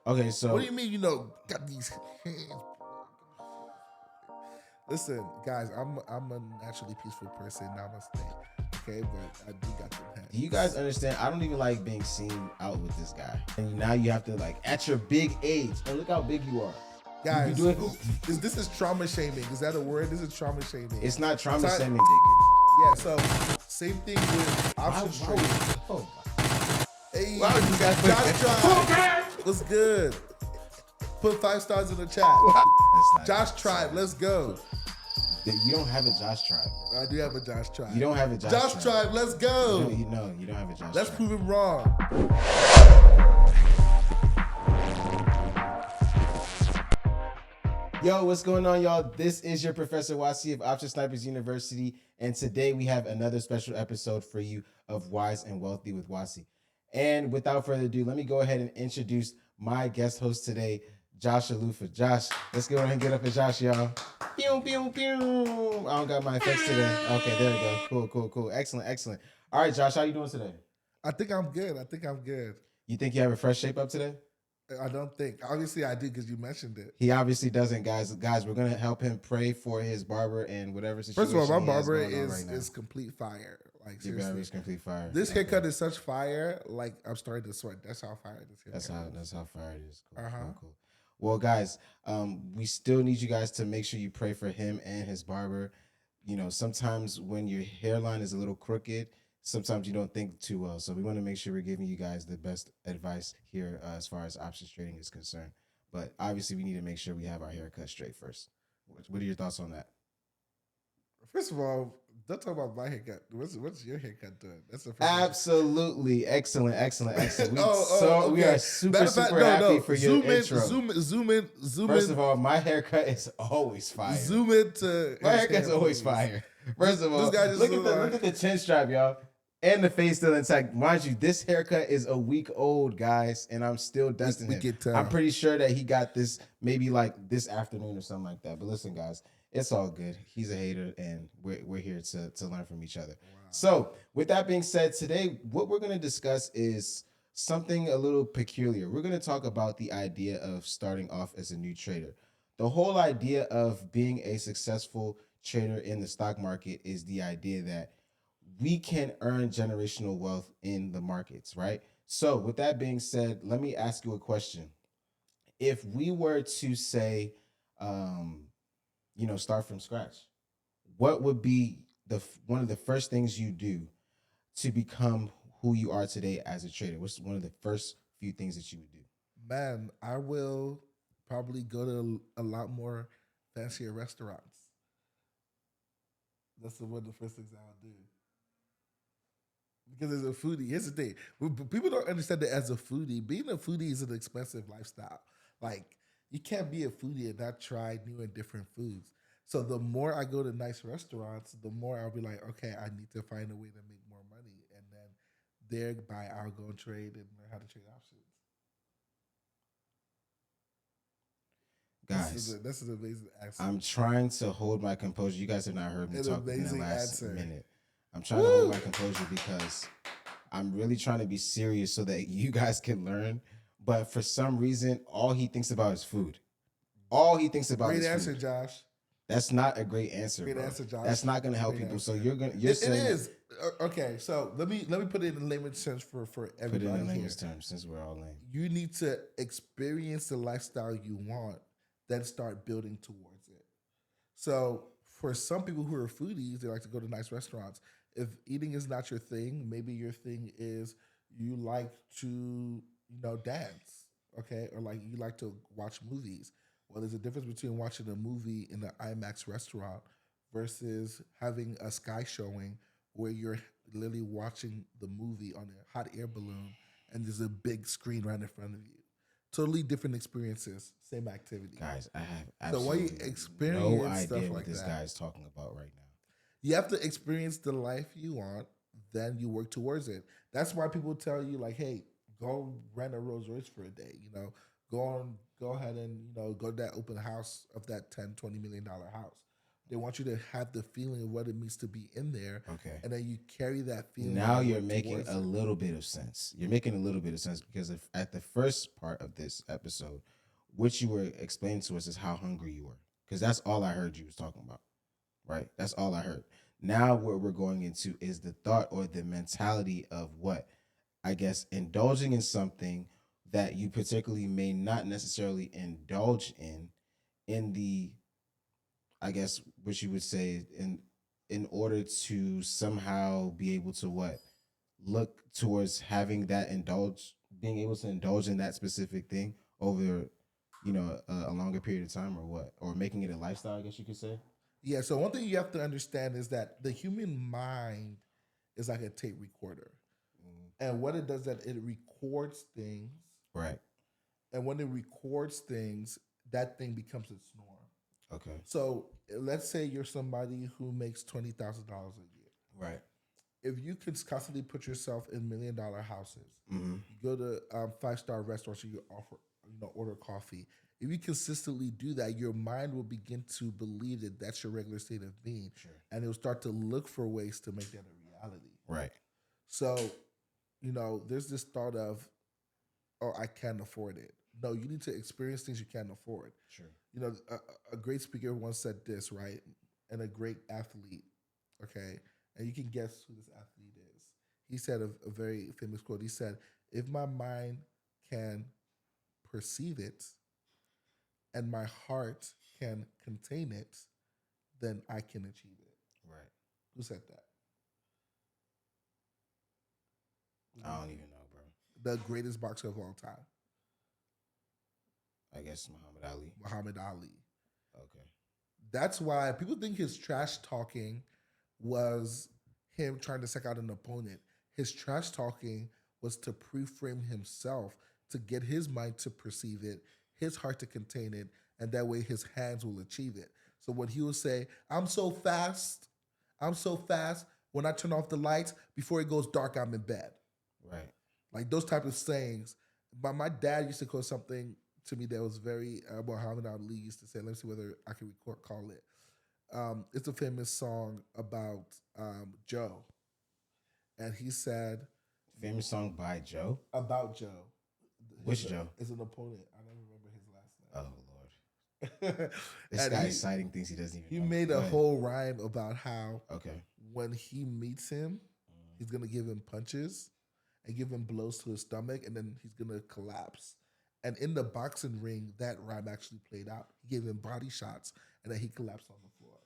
Okay, What so do you mean? Got these hands. Listen, guys, I'm a naturally peaceful person. Namaste. Okay, but I do got them do you guys hands. understand? I don't even like being seen out with this guy. And now you have to like at your big age. And look how big you are. You be Guys, doing. this is trauma shaming. Is that a word? This is trauma shaming. It's not trauma So shaming, yeah. So same thing with option trading. Oh, Hey, why would you guys put Josh that? Tribe, what's good? Put 5 stars in the chat. That's not Josh it. Tribe, let's go. You don't have a Josh Tribe, bro. I do have a Josh Tribe. You don't have a Josh Josh Tribe. Tribe, let's go. You don't have a Josh Let's Tribe. prove him wrong. Yo, what's going on, y'all? This is your Professor Wasi of Option Snipers University, and today we have another special episode for you of Wise and Wealthy with Wasi. And without further ado, let me go ahead and introduce my guest host today, Josh Alufa. Josh, let's go ahead and get up with Josh, y'all. Pew, pew, pew. I don't got my effects today. Okay, there we go. Cool. Excellent. All right, Josh, how you doing today? I think I'm good. You think you have a fresh shape up today? I don't think. Obviously, I do because you mentioned it. He obviously doesn't, guys. Guys, we're gonna help him pray for his barber and whatever situation. First of all, my he has barber going on right now. is complete fire. Like Your barber seriously, is complete fire. this Okay. haircut is such fire. Like I'm starting to sweat. That's how fire this haircut. That's how fire it is. Cool, Uh-huh. cool. Well, guys, we still need you guys to make sure you pray for him and his barber. You know, sometimes when your hairline is a little crooked, sometimes you don't think too well. So we want to make sure we're giving you guys the best advice here as far as options trading is concerned. But obviously, we need to make sure we have our hair cut straight first. What are your thoughts on that? First of all, don't talk about my haircut. What's your haircut doing? That's the first. Absolutely, excellent. We Okay. are super Matter of fact, happy for your intro. Zoom in. First of all, my haircut is always fire. Zoom into My haircut's always please. fire. First of all, This guy just look at the chin strap, y'all, and the face still intact. Mind you, this haircut is a week old, guys, and I'm still dusting we him. can tell. I'm pretty sure that he got this maybe like this afternoon or something like that. But listen, guys, it's all good. He's a hater, and we're here to learn from each other. Wow. So, with that being said, today what we're going to discuss is something a little peculiar. We're going to talk about the idea of starting off as a new trader. The whole idea of being a successful trader in the stock market is the idea that we can earn generational wealth in the markets, right? So, with that being said, let me ask you a question. If we were to say, start from scratch, what would be one of the first things you do to become who you are today as a trader? What's one of the first few things that you would do? Man, I will probably go to a lot more fancier restaurants. That's one of the first things I'll do. Because as a foodie, here's the thing: people don't understand that as a foodie, being a foodie is an expensive lifestyle. Like you can't be a foodie and not try new and different foods. So the more I go to nice restaurants, the more I'll be like, okay, I need to find a way to make more money, and then thereby I'll go and trade and learn how to trade options. Guys, That's an amazing answer. I'm trying to hold my composure. You guys have not heard me An talk in the amazing last answer. minute. I'm trying to hold my composure because I'm really trying to be serious so that you guys can learn. But for some reason, all he thinks about is food. All he thinks about Great is answer, food. Josh. That's not a great answer. Great bro. answer, Josh. That's not going to help Great people. answer. So you're It saying is. Okay, so let me put it in layman's terms for everybody. put it in here. layman's terms since we're all lame. You need to experience the lifestyle you want, then start building towards it. So for some people who are foodies, they like to go to nice restaurants. If eating is not your thing, maybe your thing is you like to, dance, okay? Or like you like to watch movies. Well, there's a difference between watching a movie in an IMAX restaurant versus having a sky showing where you're literally watching the movie on a hot air balloon and there's a big screen right in front of you. Totally different experiences, same activity. Guys, I have So when you absolutely experience no stuff idea what like this that, guy is talking about right now. you have to experience the life you want, then you work towards it. That's why people tell you like, hey, go rent a Rolls Royce for a day, go ahead and go to that open house of that $10, $20 million house. They want you to have the feeling of what it means to be in there, Okay. and then you carry that feeling. Now and you're work making towards a it. little bit of sense. You're making a little bit of sense because if at the first part of this episode, what you were explaining to us is how hungry you were. Because that's all I heard you was talking about. Right? That's all I heard. Now what we're going into is the thought or the mentality of what? I guess indulging in something that you particularly may not necessarily indulge in the I guess what you would say in order to somehow be able to what look towards having that indulge being able to indulge in that specific thing over a longer period of time or what or making it a lifestyle I guess you could say. Yeah. So one thing you have to understand is that the human mind is like a tape recorder, Mm, and what it does that it records things, right. and when it records things, that thing becomes its norm. Okay. So let's say you're somebody who makes $20,000 a year. Right. If you could constantly put yourself in $1 million houses, Mm-hmm. you go to 5-star restaurants, you offer, order coffee. If you consistently do that, your mind will begin to believe that that's your regular state of being, Sure. and it will start to look for ways to make that a reality. Right. So, there's this thought of, oh, I can't afford it. No, you need to experience things you can't afford. Sure. A great speaker once said this, right? And a great athlete, okay? And you can guess who this athlete is. He said a very famous quote. He said, if my mind can perceive it and my heart can contain it, then I can achieve it. Right. Who said that? I don't even know, bro. The greatest boxer of all time, I guess Muhammad Ali. Muhammad Ali. Okay. That's why people think his trash talking was him trying to check out an opponent. His trash talking was to pre-frame himself to get his mind to perceive it, his heart to contain it, and that way his hands will achieve it. So when he will say, I'm so fast, I'm so fast, when I turn off the lights, before it goes dark, I'm in bed. Right. Like those type of sayings. But my dad used to call something to me that was very Muhammad Ali used to say. Let me see whether I can recall it. It's a famous song about Joe, and he said Famous song by Joe. about Joe. Which Joe? Is an opponent. I don't remember his last Oh Lord. name. This And guy's citing things he doesn't even he know. made Go a ahead. whole rhyme about how Okay. when he meets him, he's gonna give him punches and give him blows to his stomach, and then he's gonna collapse. And in the boxing ring, that rhyme actually played out. He gave him body shots, and then he collapsed on the floor.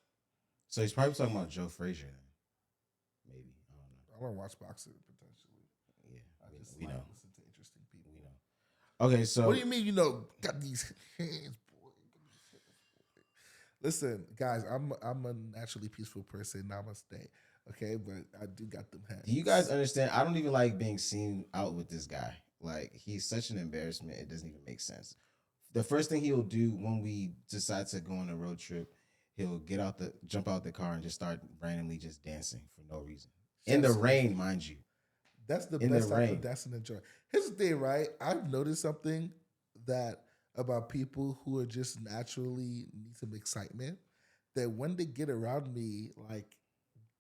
So he's probably talking about Joe Frazier then. Maybe. I don't know. I want to watch boxing potentially. Yeah. I just We like know. listen to interesting people. We know. Okay, so What do you mean? Got these hands, boy. Listen, guys, I'm a naturally peaceful person. Namaste. Okay, but I do got them hands. do you guys understand? I don't even like being seen out with this guy. Like he's such an embarrassment. It doesn't even make sense. The first thing he'll do when we decide to go on a road trip, he'll jump out the car and just start randomly just dancing for no reason. In the Just- rain, mind you. That's the in the best type rain. of dancing and joy. Here's the thing, right? I've noticed something that about people who are just naturally need some excitement. That when they get around me, like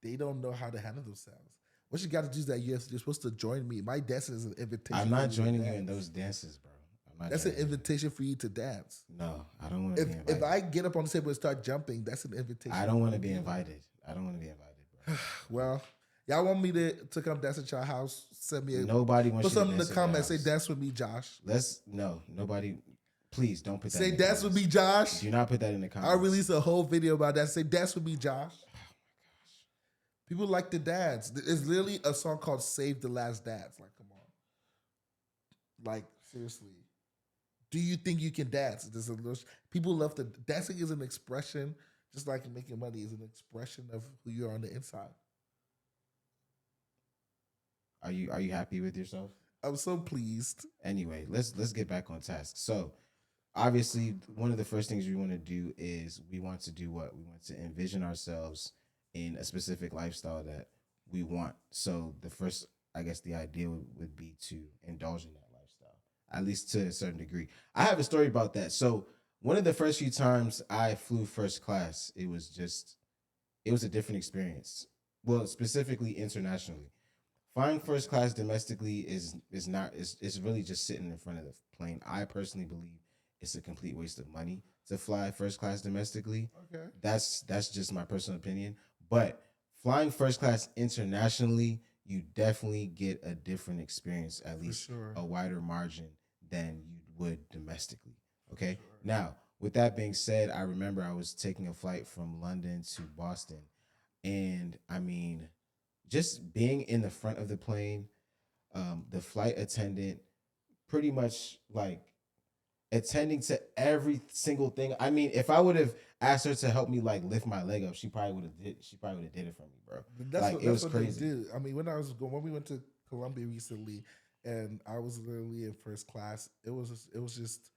they don't know how to handle themselves. What you got to do is that you're supposed to join me. My dancing is an invitation. I'm for not you to joining you in dance. those dances, bro. I'm not That's an joining you. invitation for you to dance. No, I don't want to be If invited. I get up on the table and start jumping, that's an invitation. I don't want to be invited. I don't want to be invited, bro. Well, y'all want me to come dance at your house? Send me a Nobody wants put you to something in the dance at their comments. Say house. dance with me, Josh. Nobody. Please don't put that. Say in the dance with comments. me, Josh. Do not put that in the comments. I'll release a whole video about that. Say dance with me, Josh. People like to dance. It's literally a song called "Save the Last Dance." Like, come on. Like, seriously. Do you think you can dance? There's a little, people love to dancing is an expression, just like making money is an expression of who you are on the inside. Are you happy with yourself? I'm so pleased. Anyway, let's get back on task. So, obviously, one of the first things we want to do is we want to do what? We want to envision ourselves in a specific lifestyle that we want. So, the first, I guess, the idea would be to indulge in that lifestyle, at least to a certain degree. I have a story about that. So, one of the first few times I flew first class, it was a different experience. Well, specifically internationally. Flying first class domestically is not it's really just sitting in front of the plane. I personally believe it's a complete waste of money to fly first class domestically. Okay, That's just my personal opinion. But flying first class internationally, you definitely get a different experience, at for least sure. a wider margin than you would domestically. For Okay. sure. Now, with that being said, I remember I was taking a flight from London to Boston. And I mean, just being in the front of the plane, the flight attendant pretty much like attending to every single thing. I mean, if I would have asked her to help me like lift my leg up, she probably would have did it for me, bro. Like it That's was what they crazy. do. I mean, when we went to Colombia recently, and I was literally in first class, it was just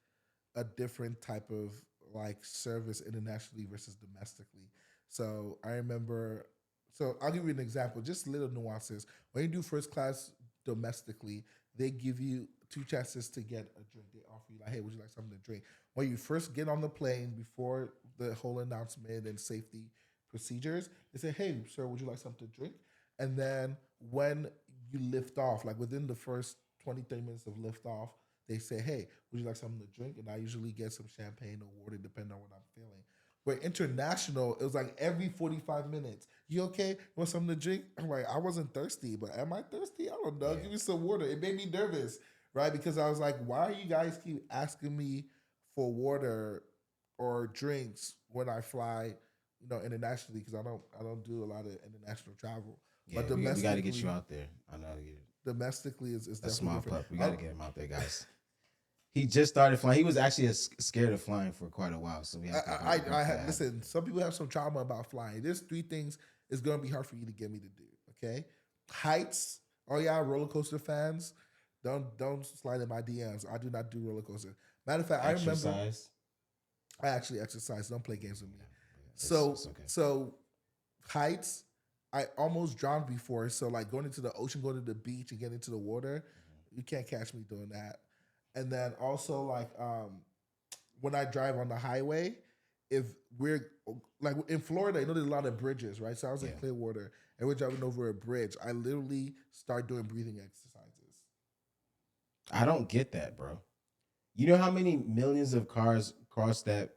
a different type of like service internationally versus domestically. So I remember. So I'll give you an example, just little nuances. When you do first class domestically, they give you two chances to get a drink. They offer you like, hey, would you like something to drink? When you first get on the plane, before the whole announcement and safety procedures, they say, hey, sir, would you like something to drink? And then when you lift off, like within the first 20, 30 minutes of lift off, they say, hey, would you like something to drink? And I usually get some champagne or water, depending on what I'm feeling. Where international, it was like every 45 minutes. You okay? You want something to drink? I'm like, I wasn't thirsty, but am I thirsty? I don't know. Yeah. Give me some water. It made me nervous, right? Because I was like, why are you guys keep asking me for water or drinks when I fly, internationally? Because I don't do a lot of international travel. Yeah, But we got to get you out there. I know you domestically is a definitely small different. pup. We got to get him out there, guys. He just started flying. He was actually scared of flying for quite a while, so we have to. I had listen. Some people have some trauma about flying. There's three things it's gonna be hard for you to get me to do. Okay, heights. Oh yeah, roller coaster fans. Don't slide in my DMs. I do not do roller coaster. Matter of fact, I remember Exercise. I actually exercise. Don't play games with me. Yeah, So it's okay. so heights. I almost drowned before. So like going into the ocean, going to the beach, and getting into the water, you can't catch me doing that. And then also like when I drive on the highway, if we're like in Florida, there's a lot of bridges, right? So I was in Yeah. Clearwater and we're driving over a bridge. I literally start doing breathing exercises. I don't get that, bro. You know how many millions of cars cross that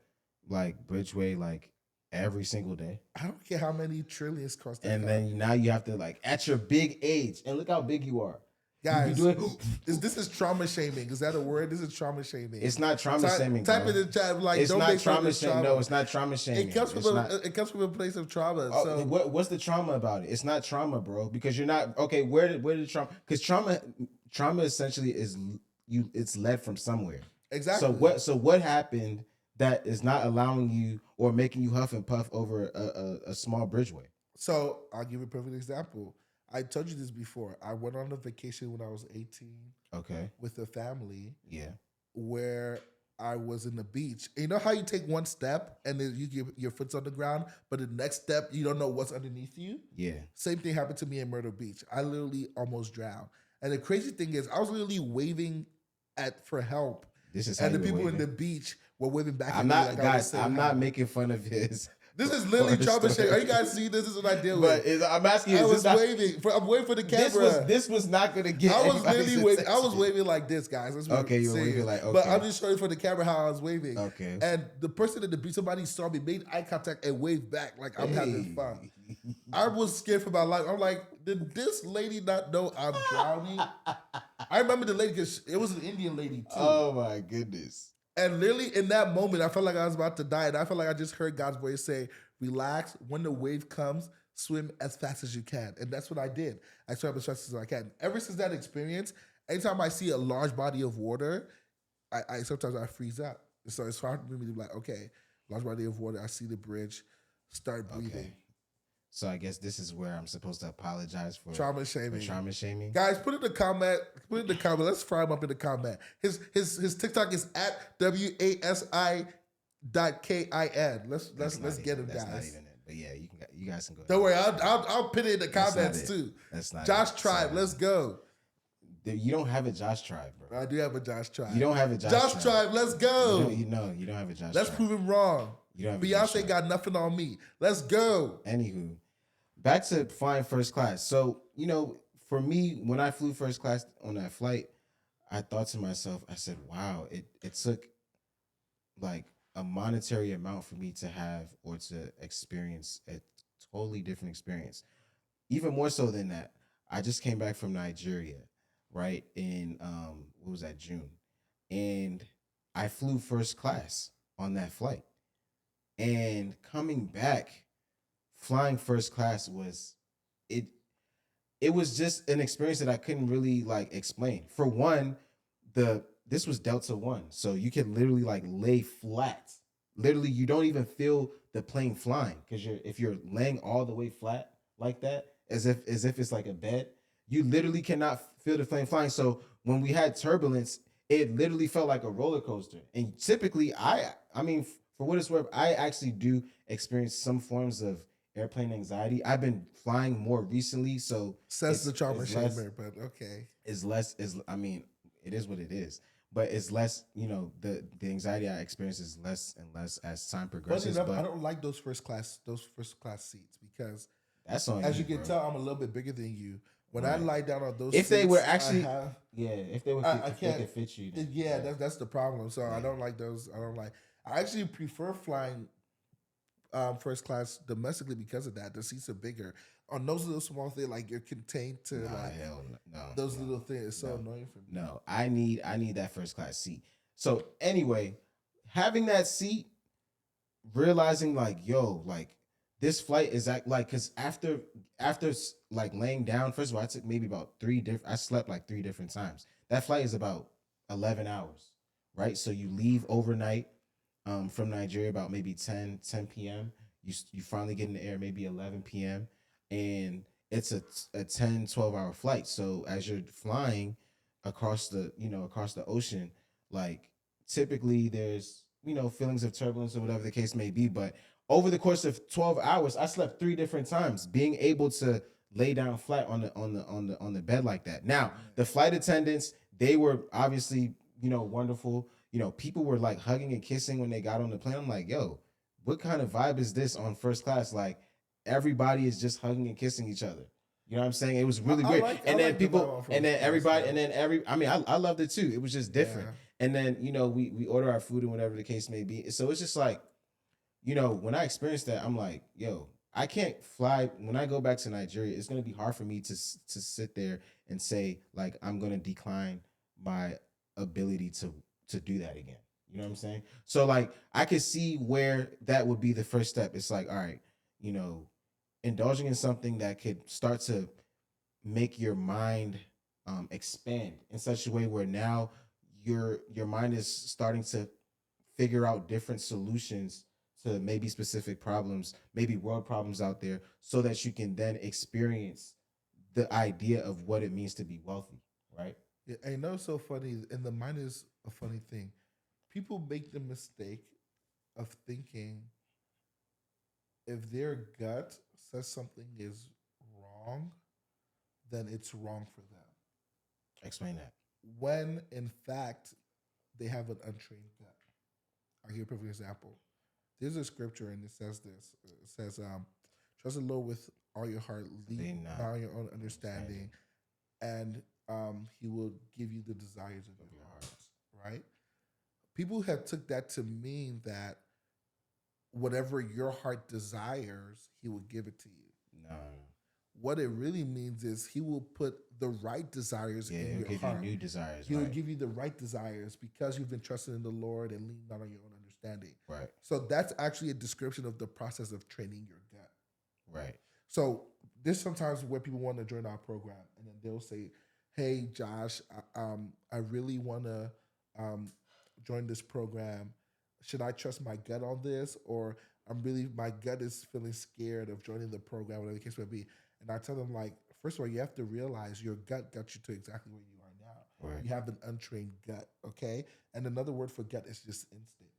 like bridgeway like every single day? I don't care how many trillions cross that And car. then now you have to like at your big age, and look how big you are. You be Guys, doing this is trauma shaming. Is that a word? This is trauma shaming. it's not trauma shaming. Type bro. in the chat like It's don't not make fun of trauma this shaming. trauma. No, it's not trauma shaming. It comes from It's not. it comes from a place of trauma. Oh, So what's the trauma about it? It's not trauma, bro, because you're not okay. Where did trauma? Because trauma essentially is you. It's led from somewhere. exactly. So what happened that is not allowing you or making you huff and puff over a small bridgeway? So I'll give you a perfect example. I told you this before. I went on a vacation when I was 18 Okay. with a family Yeah. where I was in the beach. And you know how you take one step and then your foot's on the ground, but the next step you don't know what's underneath you? Yeah. Same thing happened to me in Myrtle Beach. I literally almost drowned. And the crazy thing is I was literally waving at for help. This is how And the you were people in waving. the beach were waving back I'm at me not, like I was guys. saying I'm hi. not making fun of his. This is literally horror trauma story. shit. Are you guys seeing this? This is what I deal But with. I'm asking you. I Is was this not, waving. I'm waiting for the camera. this was not gonna get. I was anybody's literally waving. I was attention. waving like this, guys. Let's be Okay, you were serious. waving like, But okay. I'm just showing for the camera how I was waving. Okay. And the person at the beach, somebody saw me, made eye contact, and waved back like I'm having fun. I was scared for my life. I'm like, did this lady not know I'm drowning? I remember the lady because it was an Indian lady too. Oh my goodness. And literally in that moment, I felt like I was about to die. And I felt like I just heard God's voice say, relax. When the wave comes, swim as fast as you can. And that's what I did. I swam as fast as I can. Ever since that experience, anytime I see a large body of water, I sometimes I freeze up. So it's hard for me to be like, okay, large body of water, I see the bridge, start breathing. Okay. So I guess this is where I'm supposed to apologize for Trauma shaming. trauma shaming. Guys, put in the comment. Put in the comment. Let's fry him up in the comment. His TikTok is at WASI.KIN. Let's get him, That's guys. not even it. But yeah, you guys can go. Don't worry, I'll pin it in the That's not comments it. too. That's not Josh it. Tribe, So, let's go. You don't have a Josh tribe, bro. I do have a Josh tribe. You don't have a Josh tribe, let's go. You don't have a Josh Let's tribe. prove him wrong. You don't have a Josh Beyonce tribe. got nothing on me. Let's go. Anywho, back to flying first class. So, for me, when I flew first class on that flight, I thought to myself, I said, wow, it took like a monetary amount for me to have or to experience a totally different experience. Even more so than that, I just came back from Nigeria, right? In what was that, June? And I flew first class on that flight. And coming back, flying first class it it was just an experience that I couldn't really like explain. For one, this was Delta One, so you can literally like lay flat. Literally, you don't even feel the plane flying because if you're laying all the way flat like that, as if it's like a bed, you literally cannot feel the plane flying. So when we had turbulence, it literally felt like a roller coaster. And typically, I mean, for what it's worth, I actually do experience some forms of airplane anxiety. I've been flying more recently, so Says the trauma it's less, shamer, but okay. it's less is I mean, it is what it is. But it's less, the anxiety I experience is less and less as time Funny progresses. enough, I But don't like those first class seats because that's on as you, you can bro. tell, I'm a little bit bigger than you. When I Right. lie down on those If they seats, were I actually, have yeah, if they were, I if they can't could fit you, then, yeah, that's the problem. So I Yeah. don't like those. I don't like. I actually prefer flying first class domestically because of that. The seats are bigger. On those little small things, like you're contained to Nah, like hell no, those no, little things. It's so no, annoying for me. no. I need that first class seat. So anyway, having that seat, realizing like, yo, like this flight is like, because after like laying down, first of all, I took maybe about I slept like 3 different times. That flight is about 11 hours, right? So you leave overnight from Nigeria about maybe 10 p.m. You finally get in the air maybe 11 p.m. and it's a 10-12 hour flight. So as you're flying across the ocean, like typically there's feelings of turbulence or whatever the case may be, but over the course of 12 hours I slept 3 different times, being able to lay down flat on the bed like that. Now the flight attendants, they were obviously wonderful. People were like hugging and kissing when they got on the plane. I'm like, yo, what kind of vibe is this on first class? Like everybody is just hugging and kissing each other. You know what I'm saying? It was really weird. I And then like the vibe people, on and then first class, everybody, though. and then I mean, I loved it too. It was just different. Yeah. And then we order our food and whatever the case may be. So it's just like, when I experienced that, I'm like, yo, I can't fly. When I go back to Nigeria, it's gonna be hard for me to sit there and say like I'm gonna decline my ability to do that again. You know what I'm saying? So like I could see where that would be the first step. It's like, all right, you know, indulging in something that could start to make your mind expand in such a way where now your mind is starting to figure out different solutions to maybe specific problems, maybe world problems out there, so that you can then experience the idea of what it means to be wealthy, right? Yeah, I know it's so funny, and the mind is a funny thing. People make the mistake of thinking if their gut says something is wrong, then it's wrong for them. Explain that. When in fact they have an untrained gut. I'll give you a perfect example. There's a scripture and it says this. It says, trust the Lord with all your heart, lean Lean not not on your own understanding understanding, and he will give you the desires of of your your heart. hearts. Right? People have took that to mean that whatever your heart desires, he will give it to you. No, What it really means is he will put the right desires yeah, in he'll your give you heart. new desires, He will right? give you the right desires because you've been trusting in the Lord and leaning not on your own understanding. Right, So that's actually a description of the process of training your gut. right. So there's sometimes where people want to join our program and then they'll say, "Hey, Josh, I really want to um, join this program. Should I trust my gut on this, or my gut is feeling scared of joining the program, whatever the case may be?" And I tell them like, first of all, you have to realize your gut got you to exactly where you are now. Right. You have an untrained gut, okay? And another word for gut is just instinct.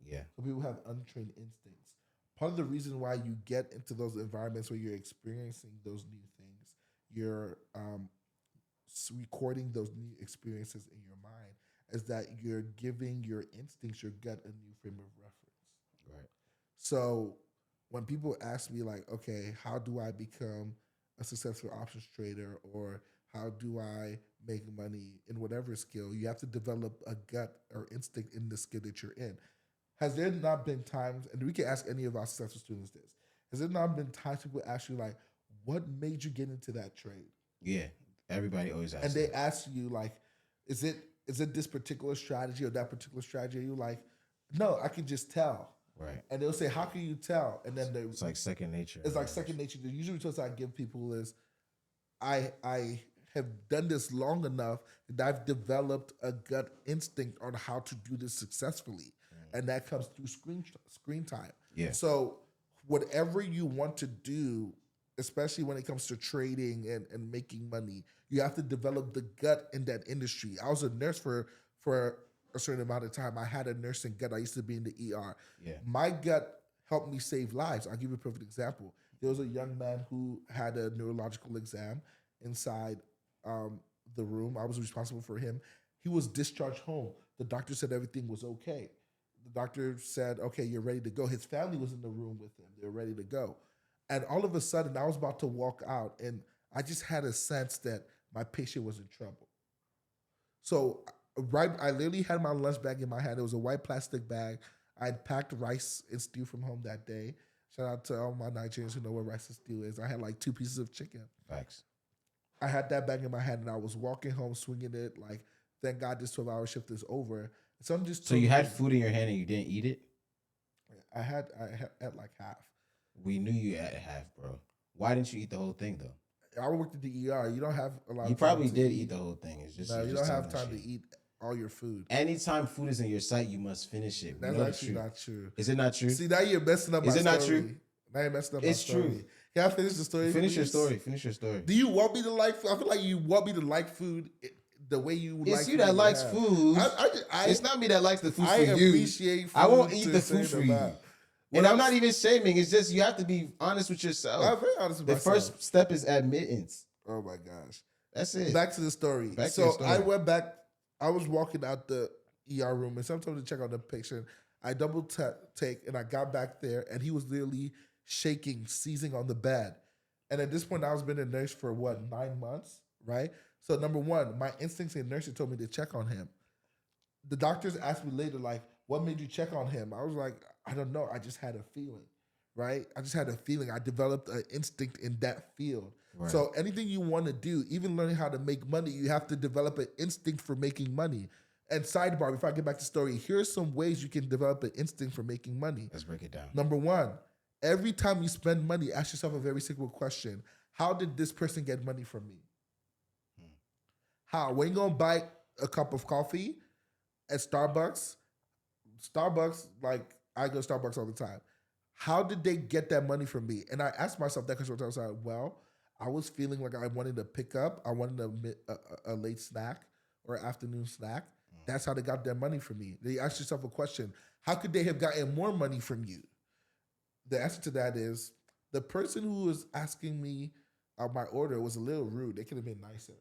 Yeah. So people have untrained instincts. Part of the reason why you get into those environments where you're experiencing those new things, you're recording those new experiences in your mind is that you're giving your instincts, your gut, a new frame of reference. Right. So when people ask me like, okay, how do I become a successful options trader, or how do I make money in whatever skill, you have to develop a gut or instinct in the skill that you're in. Has there not been times, and we can ask any of our successful students this, has there not been times people ask you like, what made you get into that trade? Yeah. Everybody always asks. And they that. ask you like, is it this particular strategy or that particular strategy? And you're like, no, I can just tell. Right. And they'll say, how can you tell? And then It's like second nature. it's like second nature. The usual tools I give people is I have done this long enough that I've developed a gut instinct on how to do this successfully. And that comes through screen time. Yeah. So whatever you want to do, especially when it comes to trading and making money, you have to develop the gut in that industry. I was a nurse for a certain amount of time. I had a nursing gut. I used to be in the ER. Yeah. My gut helped me save lives. I'll give you a perfect example. There was a young man who had a neurological exam inside the room. I was responsible for him. He was discharged home. The doctor said everything was okay. The doctor said, okay, you're ready to go. His family was in the room with him. They were ready to go. And all of a sudden, I was about to walk out, and I just had a sense that my patient was in trouble. So I literally had my lunch bag in my hand. It was a white plastic bag. I had packed rice and stew from home that day. Shout out to all my Nigerians who know what rice and stew is. I had like 2 pieces of chicken. Facts. I had that bag in my hand, and I was walking home swinging it. Like, thank God this 12-hour shift is over. So you had food in your hand and you didn't eat it? I had like half. We knew you had half, bro. Why didn't you eat the whole thing though? I worked at the ER. You don't have a lot. You probably did eat the whole thing. It's just no, you just don't have telling time to eat all your food. Anytime food is in your sight, you must finish it. That's actually not true. Is it not true? See, now you're messing up my story. Is it not true? Now you're messing up it's my story. True. Can I finish the story? Finish your story. Finish your story. Do you want me to like food? I feel like you want me to like food the way you like food. It's you that likes food. It's not me that likes the food for you. I appreciate food. I won't eat the food for you. And I'm not even shaming. It's just you have to be honest with yourself. I'm very honest with myself. The first step is admittance. Oh my gosh. That's it. Back to the story. I went back. I was walking out the ER room, and sometimes to check out the patient, I double take, and I got back there, and he was literally shaking, seizing on the bed. And at this point, I was been a nurse for 9 months, right? So number one, my instincts in nursing told me to check on him. The doctors asked me later, like, what made you check on him? I was like, I don't know. I just had a feeling, right? I just had a feeling. I developed an instinct in that field. Right. So anything you want to do, even learning how to make money, you have to develop an instinct for making money. And sidebar, before I get back to the story, here's some ways you can develop an instinct for making money. Let's break it down. Number one, every time you spend money, ask yourself a very simple question. How did this person get money from me? How? When you going to buy a cup of coffee at Starbucks, like I go to Starbucks all the time. How did they get that money from me? And I asked myself that question. I was like, well, I was feeling like I wanted to pick up. I wanted a late snack or afternoon snack. That's how they got their money from me. They ask yourself a question. How could they have gotten more money from you? The answer to that is the person who was asking me my order was a little rude. They could have been nicer.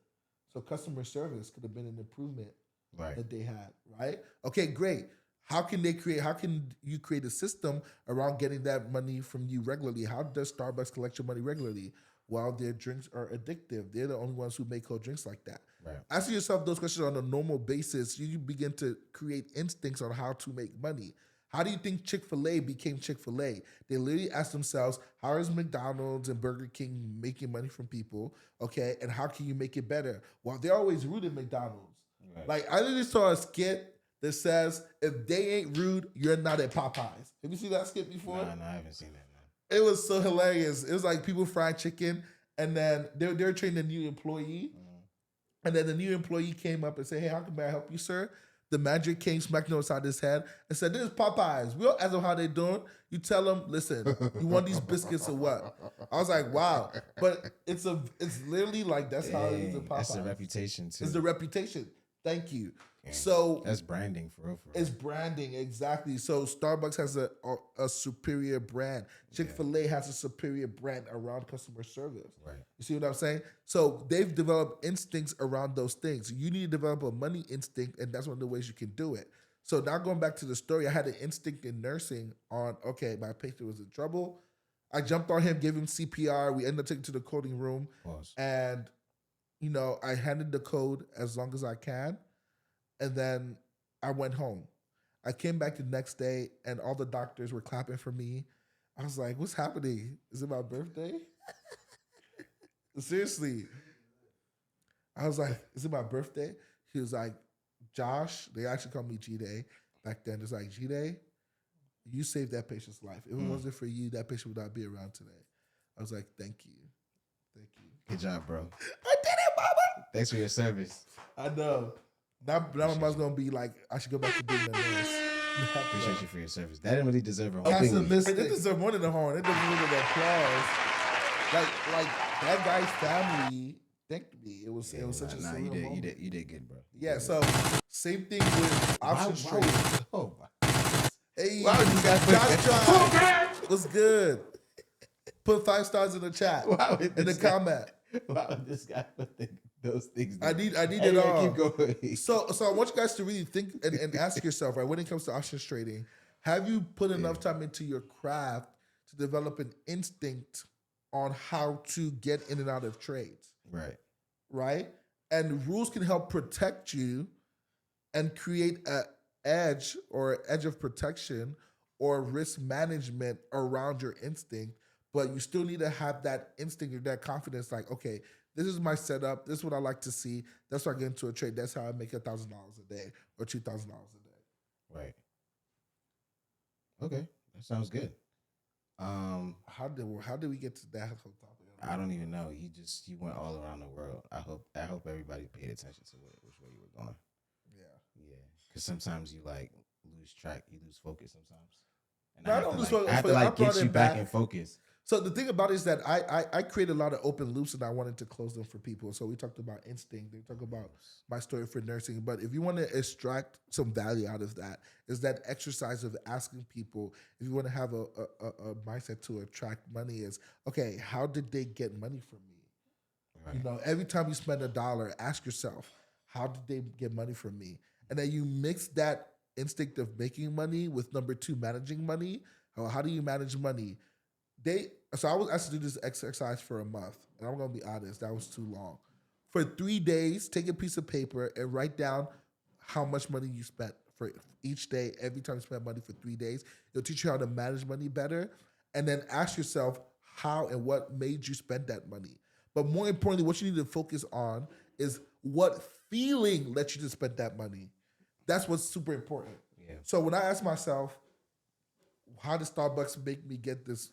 So customer service could have been an improvement that they had, right? Okay, great. How can you create a system around getting that money from you regularly? How does Starbucks collect your money regularly? Well, their drinks are addictive. They're the only ones who make cold drinks like that. Right. Asking yourself those questions on a normal basis, you begin to create instincts on how to make money. How do you think Chick-fil-A became Chick-fil-A? They literally asked themselves, how is McDonald's and Burger King making money from people? Okay, and how can you make it better? Well, they're always rude at McDonald's. Right. Like, I literally saw a skit that says, if they ain't rude, you're not at Popeyes. Have you seen that skit before? No, I haven't seen that. It was so hilarious. It was like people frying chicken, and then they were training a new employee, and then the new employee came up and said, hey, how can I help you, sir? The manager came, smacked him upside his head, and said, this is Popeyes. We don't ask them how they doing. You tell them, listen, you want these biscuits or what? I was like, wow. But it's literally like, that's how it is in Popeyes. That's the reputation, too. It's the reputation. Thank you. Yeah. So That's branding for real. it's branding, exactly. So Starbucks has a superior brand. Chick-fil-A has a superior brand around customer service. Right. You see what I'm saying? So they've developed instincts around those things. You need to develop a money instinct, and that's one of the ways you can do it. So now going back to the story, I had an instinct in nursing on, okay, my patient was in trouble. I jumped on him, gave him CPR. We ended up taking him to the coding room. Pause. And, I handed the code as long as I can. And then I went home. I came back the next day and all the doctors were clapping for me. I was like, what's happening? Is it my birthday? Seriously. I was like, is it my birthday? He was like, Josh, they actually called me G-Day back then. It's like, G-Day, you saved that patient's life. If it wasn't for you, that patient would not be around today. I was like, thank you. Thank you. Good job, bro. I did it, mama. Thanks for your service. I know. Now my mom's going to be like, I should go back to being a nurse. Appreciate you for your service. That didn't really deserve a whole That's a thing. mistake. It deserves more than a horn. It doesn't need an applause. Like that guy's family thanked me. It was such a surreal moment. You did good, bro. Yeah. So same thing with options trading. Oh my. Hey, Wow, you got what's good? Put 5 stars in the chat. Wow, in the comment. Wow, this guy put those things. I need it all. Keep going. So I want you guys to really think and ask yourself, right, when it comes to options trading, have you put enough time into your craft to develop an instinct on how to get in and out of trades? Right. Right? And rules can help protect you and create an edge of protection or risk management around your instinct, but you still need to have that instinct or that confidence, like, okay, this is my setup. This is what I like to see. That's why I get into a trade. That's how I make $1,000 a day or $2,000 a day. Right. Okay, that sounds good. How did we get to that whole topic? I don't even know. You went all around the world. I hope everybody paid attention to which way you were going. Yeah. Because sometimes you lose track, you lose focus sometimes. And I have to get you back in focus. So the thing about it is that I create a lot of open loops and I wanted to close them for people. So we talked about instinct. We talked about my story for nursing. But if you want to extract some value out of that, is that exercise of asking people, if you want to have a mindset to attract money, is, okay, how did they get money from me? Right. Every time you spend $1, ask yourself, how did they get money from me? And then you mix that instinct of making money with number 2, managing money. How do you manage money? So I was asked to do this exercise for a month, and I'm gonna be honest, that was too long. For 3 days, take a piece of paper and write down how much money you spent for each day. Every time you spend money for 3 days, it'll teach you how to manage money better. And then ask yourself how and what made you spend that money. But more importantly, what you need to focus on is what feeling lets you to spend that money. That's what's super important. Yeah. So when I ask myself, how does Starbucks make me get this,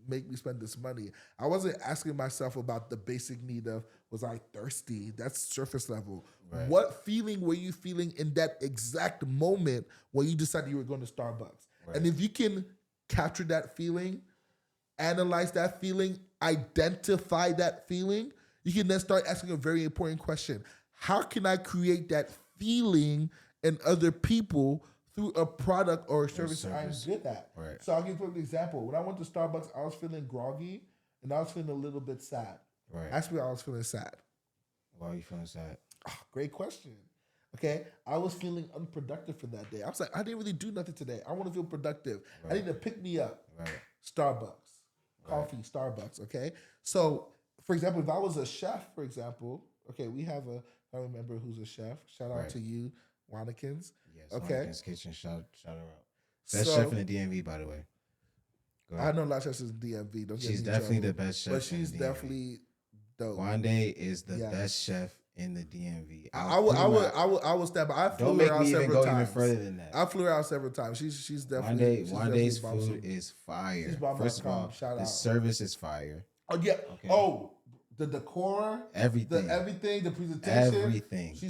make me spend this money? I wasn't asking myself about the basic need of, was I thirsty? That's surface level. Right. What feeling were you feeling in that exact moment when you decided you were going to Starbucks? Right. And if you can capture that feeling, analyze that feeling, identify that feeling, you can then start asking a very important question. How can I create that feeling in other people through a product or a service I'm good at? Right. So I'll give you an example. When I went to Starbucks, I was feeling groggy and I was feeling a little bit sad. Right. Ask me why I was feeling sad. Why are you feeling sad? Oh, great question. Okay. I was feeling unproductive for that day. I was like, I didn't really do nothing today. I want to feel productive. Right. I need to pick me up. Right. Starbucks. Coffee, right. Starbucks. Okay. So, for example, if I was a chef, for example, okay, we have a family member who's a chef. Shout out to you, Wannikins. Yes, okay. Wannikins Kitchen, shout her out. Best chef in the DMV, by the way. I know a lot of chefs in the DMV. Don't she's definitely the best chef. But she's definitely dope. Wande is the best chef in the DMV. I would stand by. I flew her out several times. Even further than that. I flew her out several times. She's definitely Wande's food is fire. First of all, the service is fire. Oh yeah. Okay. Oh, the decor, everything, the presentation,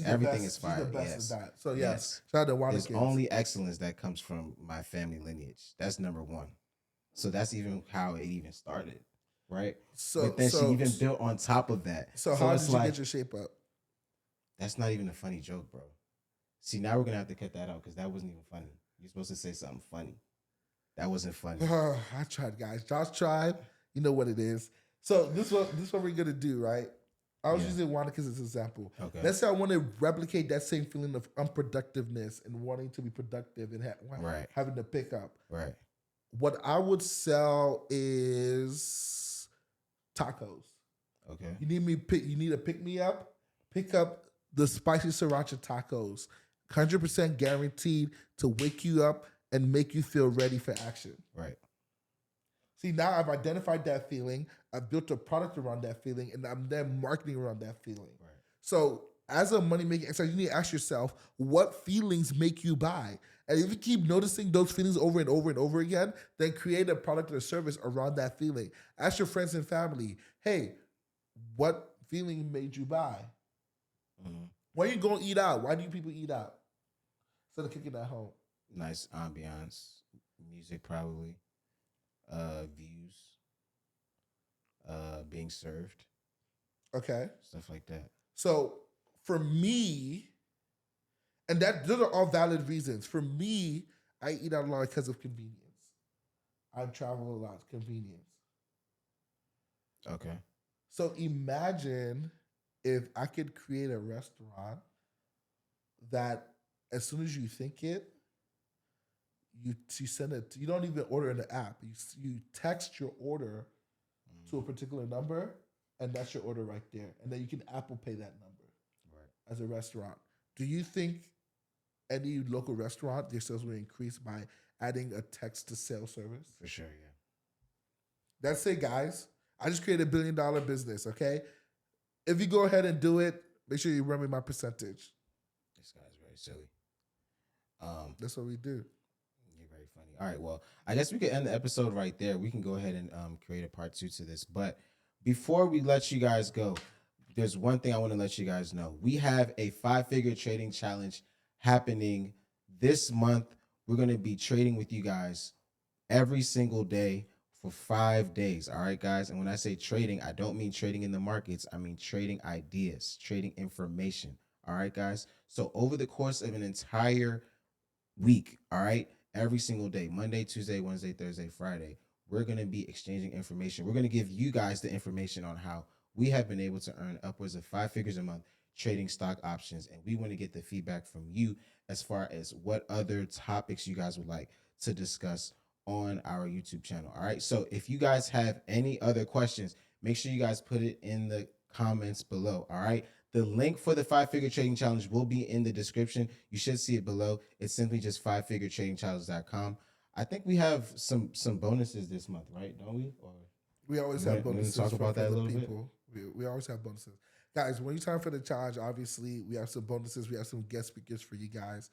everything is fire. She's the best at that. So yes, shout out to Wannikins. There's only excellence that comes from my family lineage. That's number 1. So that's even how it even started, right? But then she even built on top of that. So how did you get your shape up? That's not even a funny joke, bro. See, now we're gonna have to cut that out because that wasn't even funny. You're supposed to say something funny. That wasn't funny. I tried, guys. Josh tried. You know what it is. So this what we're gonna do, right? I was Yeah. using Wanda as an example. Okay. Let's say I want to replicate that same feeling of unproductiveness and wanting to be productive and Right. having to pick up. Right. What I would sell is tacos. Okay. You need to pick me up. Pick up the spicy sriracha tacos. 100% guaranteed to wake you up and make you feel ready for action. Right. See, now I've identified that feeling. I've built a product around that feeling, and I'm then marketing around that feeling. Right. So, as a money making exercise, you need to ask yourself, what feelings make you buy? And if you keep noticing those feelings over and over and over again, then create a product or service around that feeling. Ask your friends and family, hey, what feeling made you buy? Mm-hmm. Why you going to eat out? Why do you people eat out instead of cooking at home? Nice ambiance, music probably, views, being served, Okay. stuff like that. So for me, and those are all valid reasons. For me, I eat out a lot because of convenience. I travel a lot, convenience. Okay. So imagine if I could create a restaurant that as soon as you think it, you send it. You don't even order in the app. You text your order to a particular number, and that's your order right there. And then you can Apple Pay that number as a restaurant. Do you think any local restaurant, their sales will increase by adding a text to sales service? For sure, yeah. That's it, guys. I just created $1 billion business, okay? If you go ahead and do it, make sure you run me my percentage. This guy's very silly. That's what we do. You're very funny. All right, well, I guess we could end the episode right there. We can go ahead and create a part 2 to this. But before we let you guys go, there's one thing I want to let you guys know. We have a 5-figure trading challenge happening this month. We're going to be trading with you guys every single day for 5 days. All right, guys. And when I say trading, I don't mean trading in the markets. I mean trading ideas, trading information. All right, guys. So over the course of an entire week, all right, every single day, Monday, Tuesday, Wednesday, Thursday, Friday, we're going to be exchanging information. We're going to give you guys the information on how we have been able to earn upwards of 5 figures a month trading stock options. And we want to get the feedback from you as far as what other topics you guys would like to discuss on our YouTube channel. All right. So if you guys have any other questions, make sure you guys put it in the comments below. All right. The link for the 5-figure trading challenge will be in the description. You should see it below. It's simply just 5figuretradingchallenge.com. I think we have some bonuses this month, right? Don't we? Or we always have bonuses. Talk about that a little bit. We always have bonuses. Guys, when you sign for the challenge, obviously we have some bonuses. We have some guest speakers for you guys.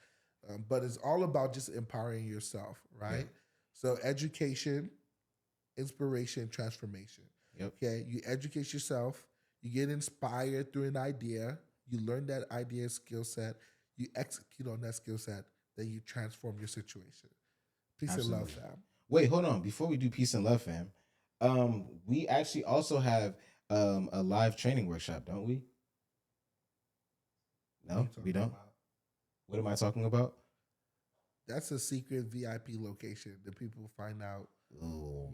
But it's all about just empowering yourself, right? Yeah. So education, inspiration, transformation. Yep. Okay. You educate yourself. You get inspired through an idea. You learn that idea skill set. You execute on that skill set. Then you transform your situation. Peace and love, fam. Wait, hold on. Before we do peace and love, fam, we actually also have a live training workshop, don't we? No, we don't. What am I talking about? That's a secret VIP location that people find out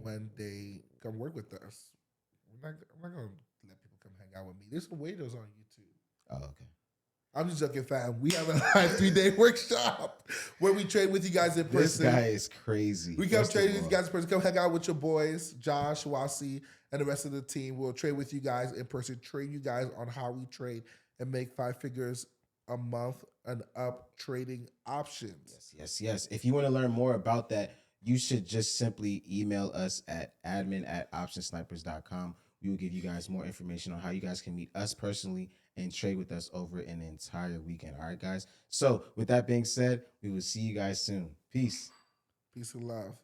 when they come work with us. I'm not going to let people come hang out with me. There's some waiters on YouTube. Oh, okay. I'm just joking, fam. We have a live 3-day workshop where we trade with you guys in person. This guy is crazy. We come trade with you guys in person. Come hang out with your boys, Josh, Wasi, and the rest of the team. We'll trade with you guys in person, train you guys on how we trade and make 5 figures a month and up trading options. Yes. If you want to learn more about that, you should just simply email us at admin@optionsnipers.com. We will give you guys more information on how you guys can meet us personally and trade with us over an entire weekend. All right, guys. So with that being said, we will see you guys soon. Peace. Peace and love.